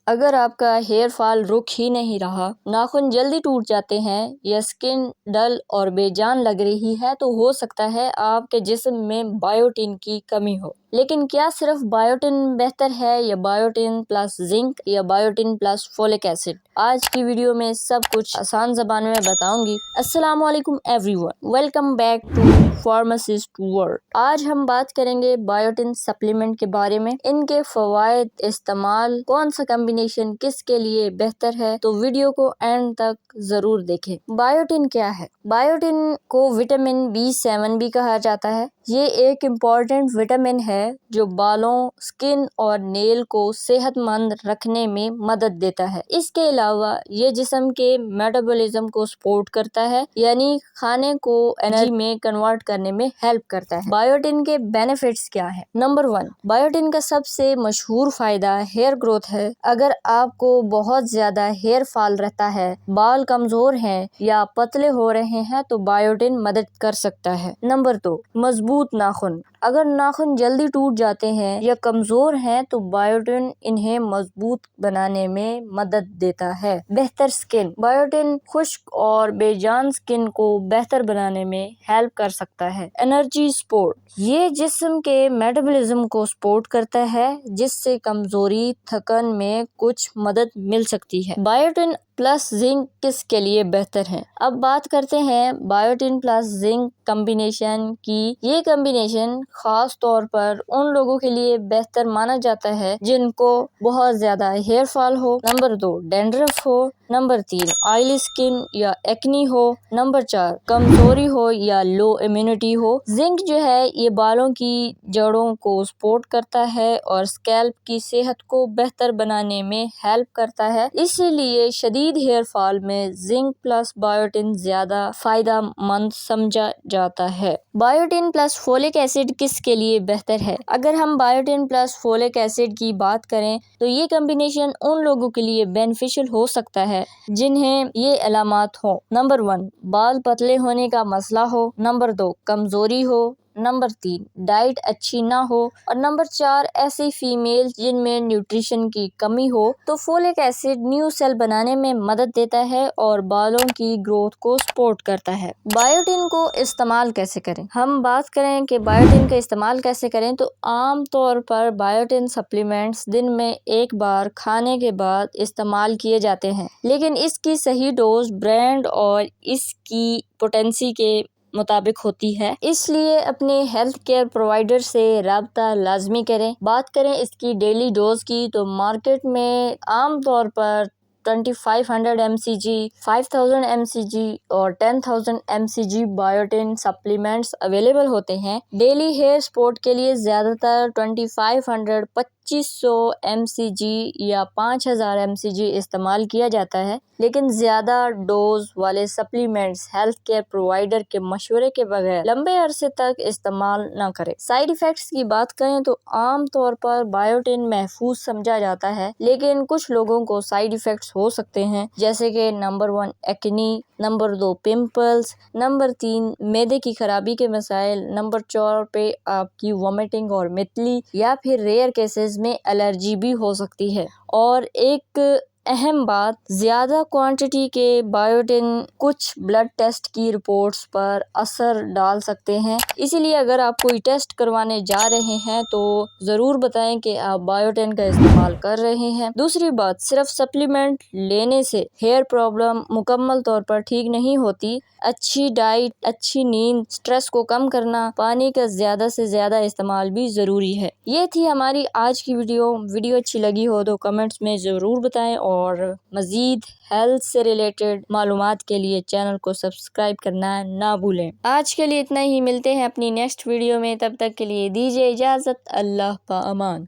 اگر آپ کا ہیئر فال رک ہی نہیں رہا، ناخن جلدی ٹوٹ جاتے ہیں یا اسکن ڈل اور بے جان لگ رہی ہے تو ہو سکتا ہے آپ کے جسم میں بائیوٹین کی کمی ہو۔ لیکن کیا صرف بائیوٹین بہتر ہے یا بائیوٹین پلس زنک یا بائیوٹین پلس فولک ایسڈ؟ آج کی ویڈیو میں سب کچھ آسان زبان میں بتاؤں گی۔ السلام علیکم everyone, welcome back to pharmacist world. آج ہم بات کریں گے بائیوٹین سپلیمنٹ کے بارے میں، ان کے فوائد، استعمال، کون سا کمبینیشن کس کے لیے بہتر ہے، تو ویڈیو کو اینڈ تک ضرور دیکھیں۔ بائیوٹین کیا ہے؟ بائیوٹین کو وٹامن B7 بھی کہا جاتا ہے۔ یہ ایک امپورٹنٹ وٹامن ہے جو بالوں، سکن اور نیل کو صحت مند رکھنے میں مدد دیتا ہے۔ اس کے علاوہ یہ جسم کے میٹابولزم کو سپورٹ کرتا ہے، یعنی کھانے کو انرجی میں کنورٹ کرنے میں ہیلپ کرتا ہے۔ بائیوٹین کے بینیفٹس کیا ہیں؟ نمبر 1، بائیوٹین کا سب سے مشہور فائدہ ہیئر گروتھ ہے۔ اگر آپ کو بہت زیادہ ہیئر فال رہتا ہے، بال کمزور ہیں یا پتلے ہو رہے ہیں تو بائیوٹین مدد کر سکتا ہے۔ نمبر 2، مضبوط ناخن۔ اگر ناخن جلدی ٹوٹ جاتے ہیں یا کمزور ہیں تو بائیوٹین انہیں مضبوط بنانے میں مدد دیتا ہے۔ بہتر سکن۔ بائیوٹین خشک اور بے جان سکن کو بہتر بنانے میں ہیلپ کر سکتا ہے۔ Energy support. یہ جسم کے میٹابولزم کو سپورٹ کرتا ہے، جس سے کمزوری، تھکن میں کچھ مدد مل سکتی ہے۔ بائیوٹین پلس زنک کس کے لیے بہتر ہے؟ اب بات کرتے ہیں بائیوٹین پلس زنک کمبینیشن کی۔ یہ کمبینیشن خاص طور پر ان لوگوں کے لیے بہتر مانا جاتا ہے جن کو بہت زیادہ ہیئر فال ہو۔ نمبر 2، ڈینڈرف ہو۔ نمبر 3، آئلی سکن یا ایکنی ہو۔ نمبر 4، کمزوری ہو یا لو امیونٹی ہو۔ زنک جو ہے یہ بالوں کی جڑوں کو سپورٹ کرتا ہے اور اسکیلپ کی صحت کو بہتر بنانے میں ہیلپ کرتا ہے، اسی لیے شدید ہیئر فال میں زنک پلس بائیوٹین زیادہ فائدہ مند سمجھا جاتا ہے۔ بائیوٹین پلس فولک ایسڈ کس کے لیے بہتر ہے؟ اگر ہم بائیوٹین پلس فولک ایسڈ کی بات کریں تو یہ کمبینیشن ان لوگوں کے لیے بینیفیشل ہو سکتا ہے جنہیں یہ علامات ہوں۔ نمبر 1، بال پتلے ہونے کا مسئلہ ہو۔ نمبر 2، کمزوری ہو۔ نمبر 3، ڈائٹ اچھی نہ ہو۔ اور نمبر 4، ایسی فیمیل جن میں نیوٹریشن کی کمی ہو تو فولک ایسڈ نیو سیل بنانے میں مدد دیتا ہے اور بالوں کی گروتھ کو سپورٹ کرتا ہے۔ بائیوٹین کو استعمال کیسے کریں؟ ہم بات کریں کہ بائیوٹین کا استعمال کیسے کریں تو عام طور پر بائیوٹین سپلیمنٹس دن میں ایک بار کھانے کے بعد استعمال کیے جاتے ہیں، لیکن اس کی صحیح ڈوز برانڈ اور اس کی پوٹینسی کے مطابق ہوتی ہے، اس لیے اپنے ہیلتھ کیئر پرووائڈر سے رابطہ لازمی کریں۔ بات کریں اس کی ڈیلی ڈوز کی تو مارکیٹ میں عام طور پر 2500 mcg، 5000 mcg اور 10000 mcg بائیوٹین سپلیمنٹس اویلیبل ہوتے ہیں۔ ڈیلی ہیئر سپورٹ کے لیے زیادہ تر 2500 2500 mcg یا 5000 mcg استعمال کیا جاتا ہے، لیکن زیادہ ڈوز والے سپلیمنٹس ہیلتھ کیئر پرووائڈر کے مشورے کے بغیر لمبے عرصے تک استعمال نہ کریں۔ سائیڈ ایفیکٹس کی بات کریں تو عام طور پر بائیوٹین محفوظ سمجھا جاتا ہے، لیکن کچھ لوگوں کو سائیڈ ایفیکٹس ہو سکتے ہیں، جیسے کہ number 1، acne. Number 2، pimples. Number 3، معدے کی خرابی کے مسائل۔ نمبر 4 پہ آپ کی وومیٹنگ اور متلی، یا پھر ریئر کیسز میں الرجی بھی ہو سکتی ہے۔ اور ایک اہم بات، زیادہ کوانٹٹی کے بائیوٹین کچھ بلڈ ٹیسٹ کی رپورٹس پر اثر ڈال سکتے ہیں، اسی لیے اگر آپ کوئی ٹیسٹ کروانے جا رہے ہیں تو ضرور بتائیں کہ آپ بائیوٹین کا استعمال کر رہے ہیں۔ دوسری بات، صرف سپلیمنٹ لینے سے ہیئر پرابلم مکمل طور پر ٹھیک نہیں ہوتی۔ اچھی ڈائٹ، اچھی نیند، سٹریس کو کم کرنا، پانی کا زیادہ سے زیادہ استعمال بھی ضروری ہے۔ یہ تھی ہماری آج کی ویڈیو اچھی لگی ہو تو کمنٹس میں ضرور بتائیں، اور مزید ہیلتھ سے ریلیٹڈ معلومات کے لیے چینل کو سبسکرائب کرنا نہ بھولیں۔ آج کے لیے اتنا ہی، ملتے ہیں اپنی نیکسٹ ویڈیو میں، تب تک کے لیے دیجیے اجازت۔ اللہ پا امان۔